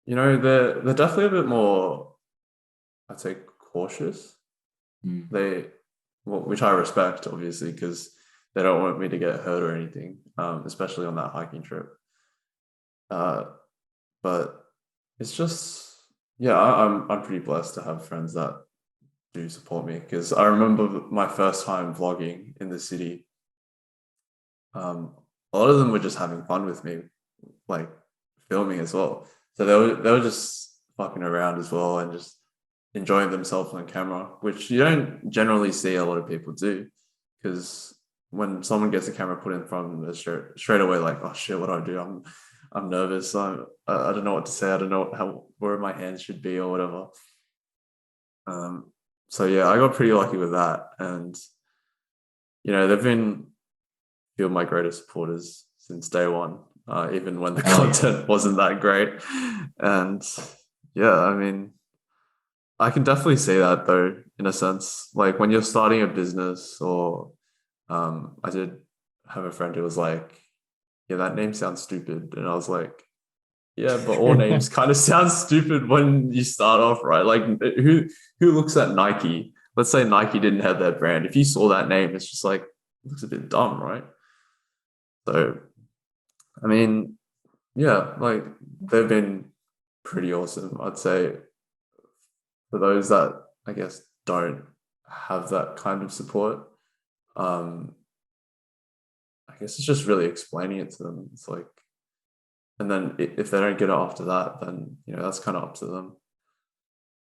they're definitely a bit more, I'd say, cautious. Which I respect, obviously, because they don't want me to get hurt or anything, especially on that hiking trip. But it's just, I'm pretty blessed to have friends that do support me, because I remember my first time vlogging in the city. A lot of them were just having fun with me, like filming as well. So they were just fucking around as well and just enjoying themselves on camera, which you don't generally see a lot of people do, because when someone gets a camera put in front of them, they're straight away like, "Oh shit, what do I do? I'm nervous. I don't know what to say. I don't know where my hands should be or whatever." So yeah, I got pretty lucky with that, and they've been few of my greatest supporters since day one, even when the content wasn't that great. And I mean, I can definitely see that though, in a sense, like when you're starting a business, or I did have a friend who was like, "Yeah, that name sounds stupid," and I was like, "Yeah, but all names kind of sound stupid when you start off, right? Like who looks at Nike? Let's say Nike didn't have their brand. If you saw that name, it's just like, it looks a bit dumb, right?" So, I mean, they've been pretty awesome. I'd say for those that I guess don't have that kind of support, I guess it's just really explaining it to them. It's like, and then if they don't get it after that, then that's kind of up to them.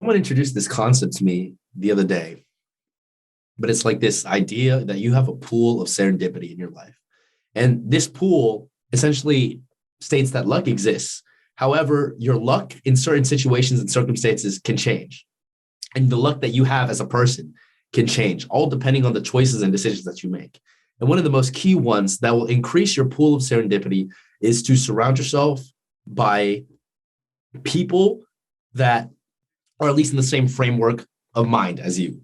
Someone introduced this concept to me the other day, but it's like this idea that you have a pool of serendipity in your life. And this pool essentially states that luck exists. However, your luck in certain situations and circumstances can change. And the luck that you have as a person can change, all depending on the choices and decisions that you make. And one of the most key ones that will increase your pool of serendipity is to surround yourself by people that are at least in the same framework of mind as you.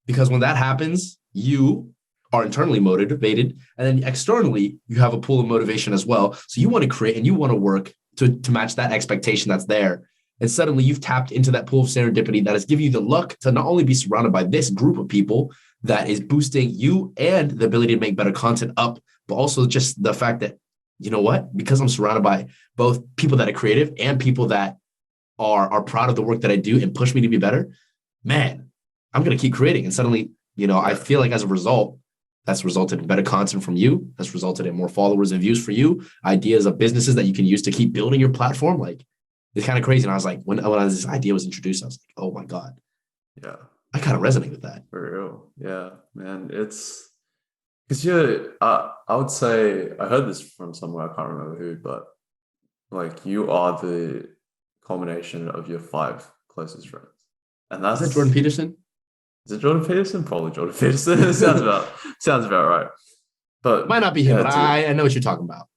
Because when that happens, you are internally motivated, and then externally, you have a pool of motivation as well. So you want to create and you want to work to match that expectation that's there. And suddenly you've tapped into that pool of serendipity that has given you the luck to not only be surrounded by this group of people that is boosting you and the ability to make better content up, but also just the fact that, you know what, because I'm surrounded by both people that are creative and people that are proud of the work that I do and push me to be better, man, I'm going to keep creating. And suddenly, I feel like as a result, that's resulted in better content from you. That's resulted in more followers and views for you, ideas of businesses that you can use to keep building your platform. Like, it's kind of crazy. And I was like, when this idea was introduced, I was like, oh my God. Yeah. I kind of resonate with that. For real. Yeah, man. It's because I would say, I heard this from somewhere, I can't remember who, but like you are the culmination of your 5 closest friends. And that's Is that Jordan Peterson? Is it Jordan Peterson? Probably Jordan Peterson. sounds about right. But might not be him, but I know what you're talking about.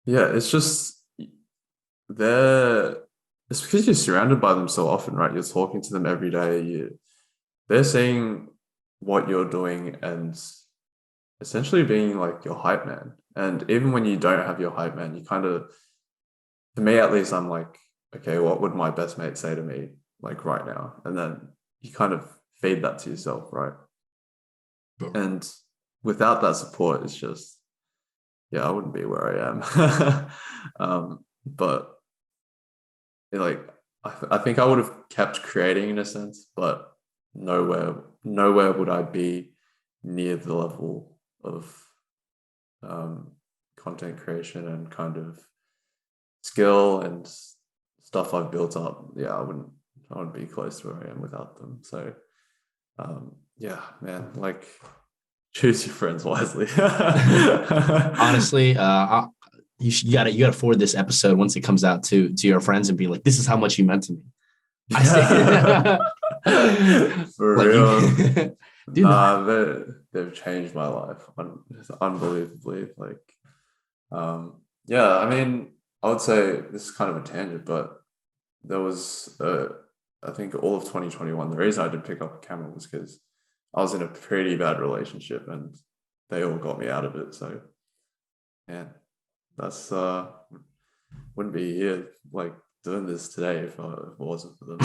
Yeah, it's just it's because you're surrounded by them so often, right? You're talking to them every day. They're seeing what you're doing and essentially being like your hype man. And even when you don't have your hype man, you kind of, to me at least, I'm like, okay, what would my best mate say to me like right now? And then you kind of feed that to yourself, right? Sure. And without that support, it's just, I wouldn't be where I am. But I think I would have kept creating in a sense, but nowhere would I be near the level of content creation and kind of skill and stuff I've built up. I wouldn't be close to where I am without them. So man, like, choose your friends wisely. Honestly, you gotta forward this episode once it comes out to your friends and be like, this is how much you meant to me. For real. Dude, they've changed my life unbelievably. Like, I mean, I would say this is kind of a tangent, but there was I think all of 2021, the reason I did pick up a camera was because I was in a pretty bad relationship and they all got me out of it. So, that's wouldn't be here like doing this today if it wasn't for them.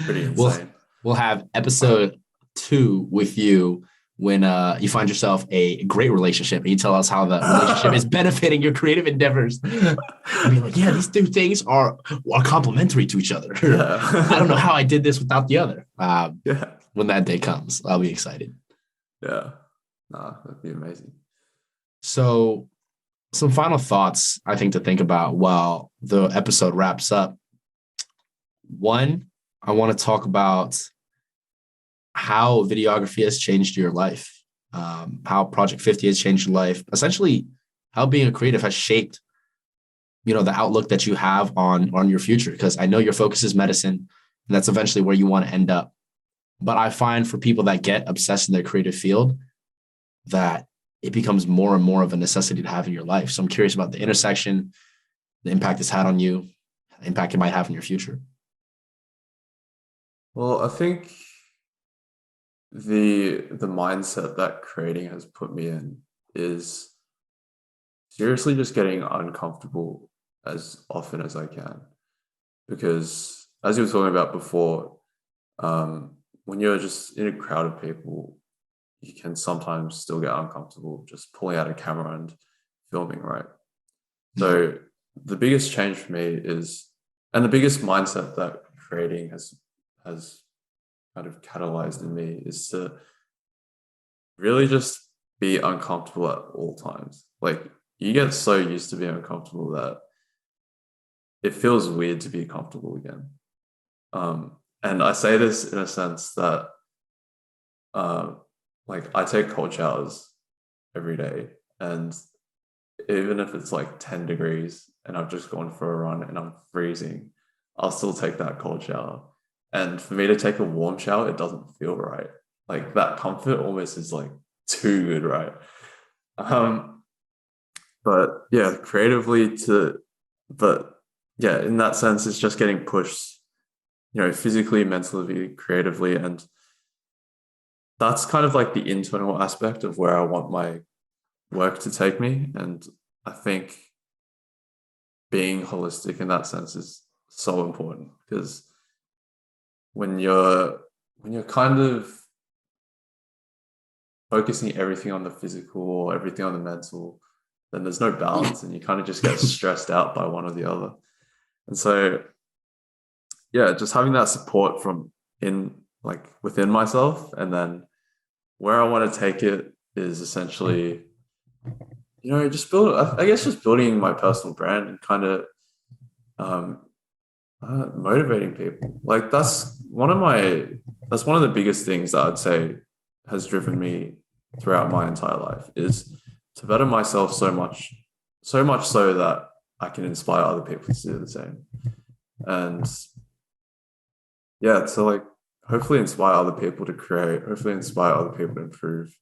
Pretty insane. We'll have episode 2 with you when you find yourself a great relationship and you tell us how the relationship is benefiting your creative endeavors. I mean, like, these 2 things are complementary to each other. I don't know how I did this without the other. When that day comes, I'll be excited. That'd be amazing. So some final thoughts, I think, to think about while the episode wraps up. One, I want to talk about how videography has changed your life, how Project 50 has changed your life, essentially how being a creative has shaped, the outlook that you have on your future. Because I know your focus is medicine, and that's eventually where you want to end up. But I find for people that get obsessed in their creative field, that it becomes more and more of a necessity to have in your life. So I'm curious about the intersection, the impact it's had on you, the impact it might have in your future. Well, I think the mindset that creating has put me in is seriously just getting uncomfortable as often as I can. Because as you were talking about before, when you're just in a crowd of people, you can sometimes still get uncomfortable just pulling out a camera and filming, right? So the biggest change for me and the biggest mindset that creating has kind of catalyzed in me is to really just be uncomfortable at all times. Like, you get so used to being uncomfortable that it feels weird to be comfortable again. And I say this in a sense that like, I take cold showers every day, and even if it's like 10 degrees and I've just gone for a run and I'm freezing, I'll still take that cold shower. And for me to take a warm shower, it doesn't feel right. Like, that comfort almost is like too good, right? But creatively but yeah, in that sense, it's just getting pushed, physically, mentally, creatively. And that's kind of like the internal aspect of where I want my work to take me. And I think being holistic in that sense is so important, because when you're kind of focusing everything on the physical or everything on the mental, then there's no balance and you kind of just get stressed out by one or the other. And so, yeah, just having that support from within myself, and then where I want to take it is essentially, just building my personal brand and kind of motivating people. Like that's one of the biggest things that I'd say has driven me throughout my entire life, is to better myself so much so that I can inspire other people to do the same. And yeah, to hopefully inspire other people to create, hopefully inspire other people to improve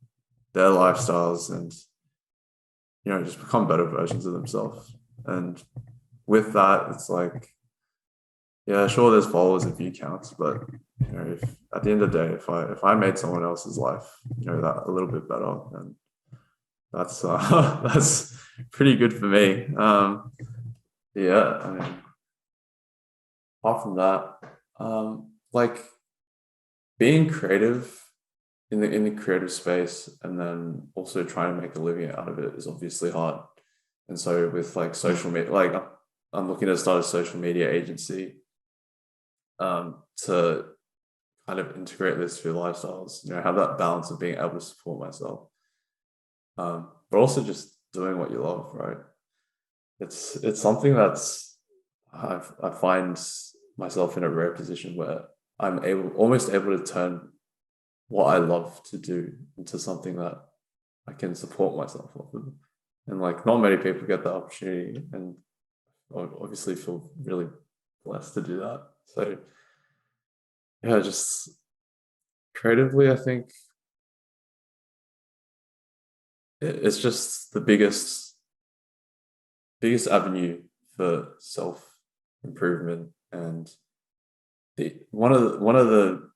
their lifestyles and, just become better versions of themselves. And with that, it's yeah, sure, there's followers and view counts, but if at the end of the day, if I made someone else's life, that a little bit better, then that's that's pretty good for me. Yeah, I mean, apart from that, being creative in the creative space, and then also trying to make a living out of it, is obviously hard. And so with social media, I'm looking to start a social media agency to kind of integrate this through lifestyles, have that balance of being able to support myself, but also just doing what you love, right? It's something that's I find myself in a rare position where I'm almost able to turn what I love to do into something that I can support myself with. And not many people get the opportunity, and obviously feel really blessed to do that. So yeah, just creatively, I think it's just the biggest avenue for self improvement, and one of the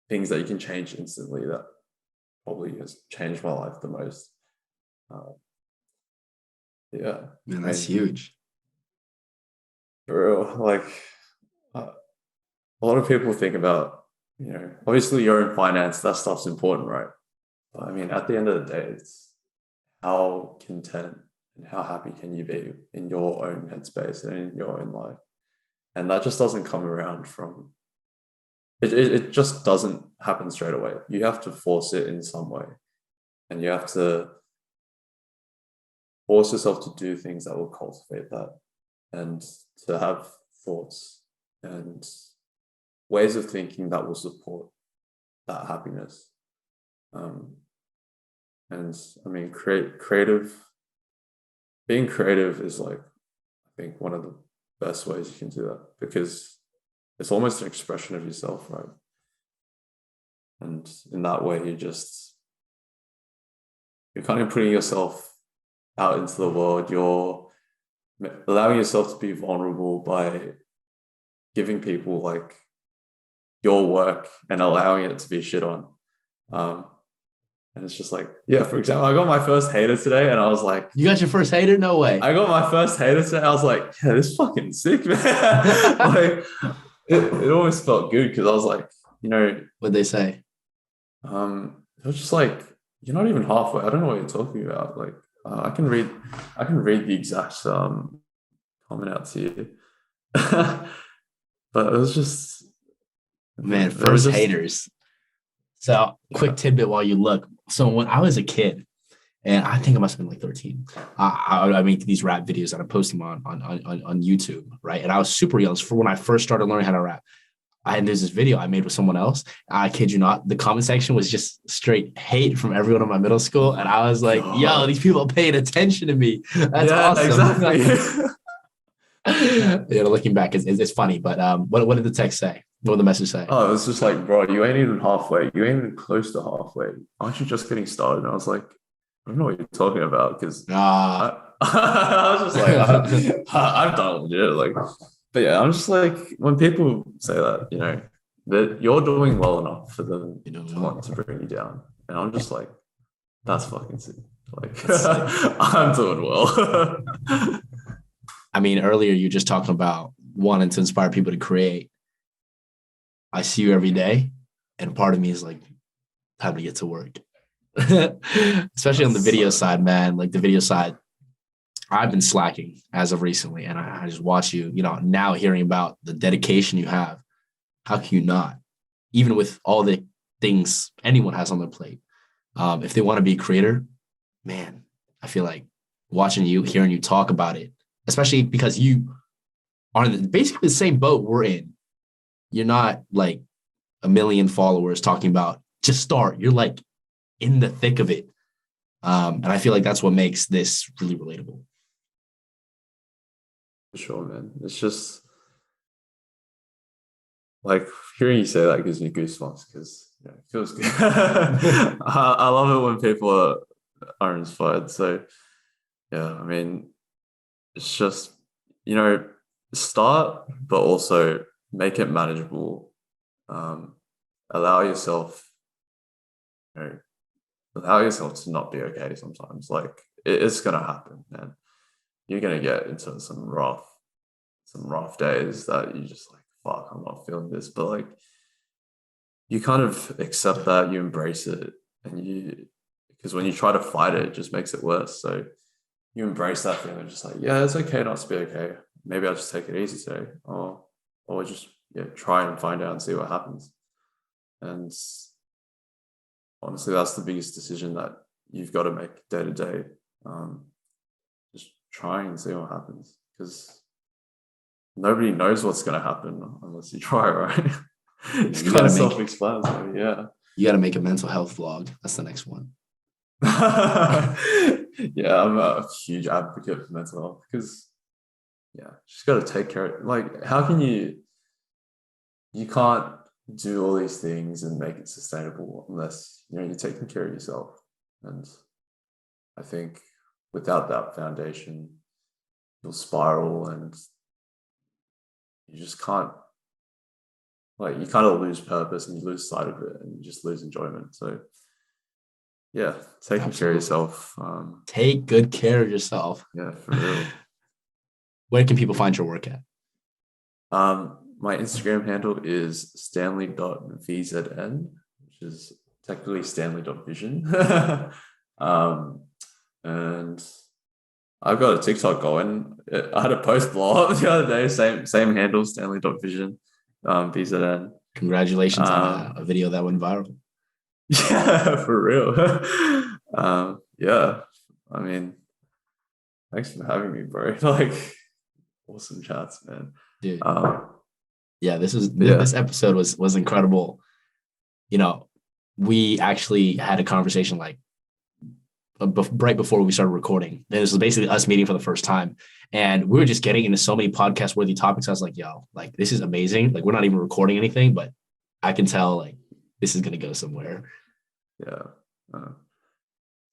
things that you can change instantly that probably has changed my life the most. Yeah, man, that's huge. For real, a lot of people think about, obviously you're in finance, that stuff's important, right? But I mean, at the end of the day, it's how content and how happy can you be in your own headspace and in your own life. And that just doesn't come around from, it just doesn't happen straight away. You have to force it in some way. And you have to force yourself to do things that will cultivate that, and to have thoughts and ways of thinking that will support that happiness. And I mean, being creative is I think one of the best ways you can do that, because it's almost an expression of yourself, right? And in that way, you're kind of putting yourself out into the world. You're allowing yourself to be vulnerable by giving people your work and allowing it to be shit on. And it's just for example, I got my first hater today, and I was like, you got your first hater? No way. I got my first hater today. I was like, yeah, this is fucking sick, man. It almost felt good, because I was like, what'd they say? It was just you're not even halfway. I don't know what you're talking about. I can read the exact comment out to you. But it was just, man, first haters. So quick tidbit while you look. So when I was a kid, and I think I must have been 13, I make these rap videos that I'm posting on YouTube, right? And I was super young. For when I first started learning how to rap, there's this video I made with someone else. I kid you not, the comment section was just straight hate from everyone in my middle school. And I was like, yo, these people are paying attention to me. That's awesome. Exactly. Looking back, it's funny. But what did the text say? What did the message say? Oh, it was just bro, you ain't even halfway. You ain't even close to halfway. Aren't you just getting started? And I was like, I don't know what you're talking about, because I was just I'm done with it. But yeah, I'm just like, when people say that, that you're doing well enough for them to want to bring you down. And I'm just like, that's fucking sick. Like, I'm doing well. I mean, earlier you just talking about wanting to inspire people to create. I see you every day, and part of me is like, time to get to work. Especially on the video side, man. Like the video side, I've been slacking as of recently, and I just watch you, now hearing about the dedication you have. How can you not? Even with all the things anyone has on their plate. If they want to be a creator, man, I feel like watching you, hearing you talk about it, especially because you are in basically the same boat we're in. You're not like a million followers talking about just start. You're like in the thick of it. And I feel like that's what makes this really relatable. For sure, man. It's just like hearing you say that gives me goosebumps because it feels good. I love it when people are inspired. So yeah, I mean, it's just, start, but also make it manageable. Allow yourself, to not be okay sometimes. Like it's gonna happen, man. You're gonna get into some rough days that you just like, fuck, I'm not feeling this. But like, you kind of accept that, you embrace it, and because when you try to fight it, it just makes it worse. So you embrace that feeling, just like, yeah, it's okay not to be okay. Maybe I'll just take it easy today, or just try and find out and see what happens. And honestly, that's the biggest decision that you've got to make day to day. Just try and see what happens, because nobody knows what's going to happen unless you try, right? It's kind of self-explanatory. Yeah. You got to make a mental health vlog. That's the next one. Yeah, I'm a huge advocate for mental health because, just got to take care of it. Like, how can you can't do all these things and make it sustainable unless, you're taking care of yourself. And I think without that foundation, you'll spiral and you just can't, like, you kind of lose purpose and you lose sight of it and you just lose enjoyment. So yeah, taking care of yourself. Take good care of yourself. Yeah, for real. Where can people find your work at? My Instagram handle is Stanley.VZN, which is technically Stanley.vision. And I've got a TikTok going. I had a post blow up the other day, same handle, Stanley.vision, VZN. Congratulations on a video that went viral. Yeah, for real. Yeah, I mean, thanks for having me, bro. Like, awesome chats, man. Dude. This episode was incredible. We actually had a conversation like right before we started recording. This was basically us meeting for the first time, and we were just getting into so many podcast worthy topics. I was like, yo, like, this is amazing. Like, we're not even recording anything, but I can tell like this is gonna go somewhere. Yeah.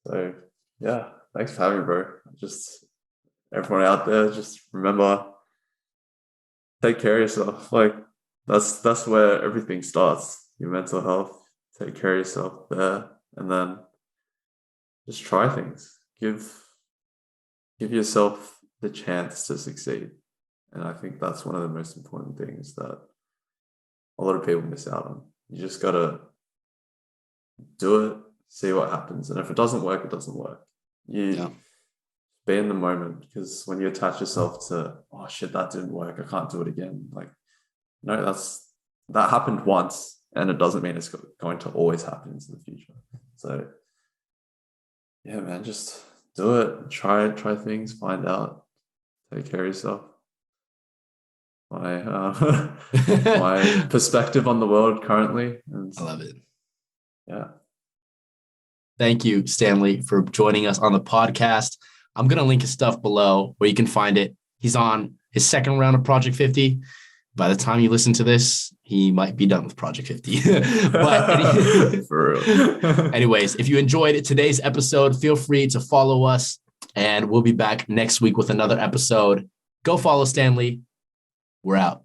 So yeah, thanks for having me, bro. Just everyone out there, just remember, take care of yourself. Like, that's where everything starts. Your mental health. Take care of yourself there, and then just try things. Give yourself the chance to succeed. And I think that's one of the most important things that a lot of people miss out on. You just gotta do it, see what happens. And if it doesn't work, it doesn't work. Be in the moment, because when you attach yourself to, oh shit, that didn't work, I can't do it again. Like, no, that happened once, and it doesn't mean it's going to always happen into the future. So yeah, man, just do it, try things, find out, take care of yourself. My perspective on the world currently. And I love it. Yeah. Thank you, Stanley, for joining us on the podcast. I'm going to link his stuff below where you can find it. He's on his second round of Project 50. By the time you listen to this, he might be done with Project 50. But for real. Anyways, if you enjoyed today's episode, feel free to follow us, and we'll be back next week with another episode. Go follow Stanley. We're out.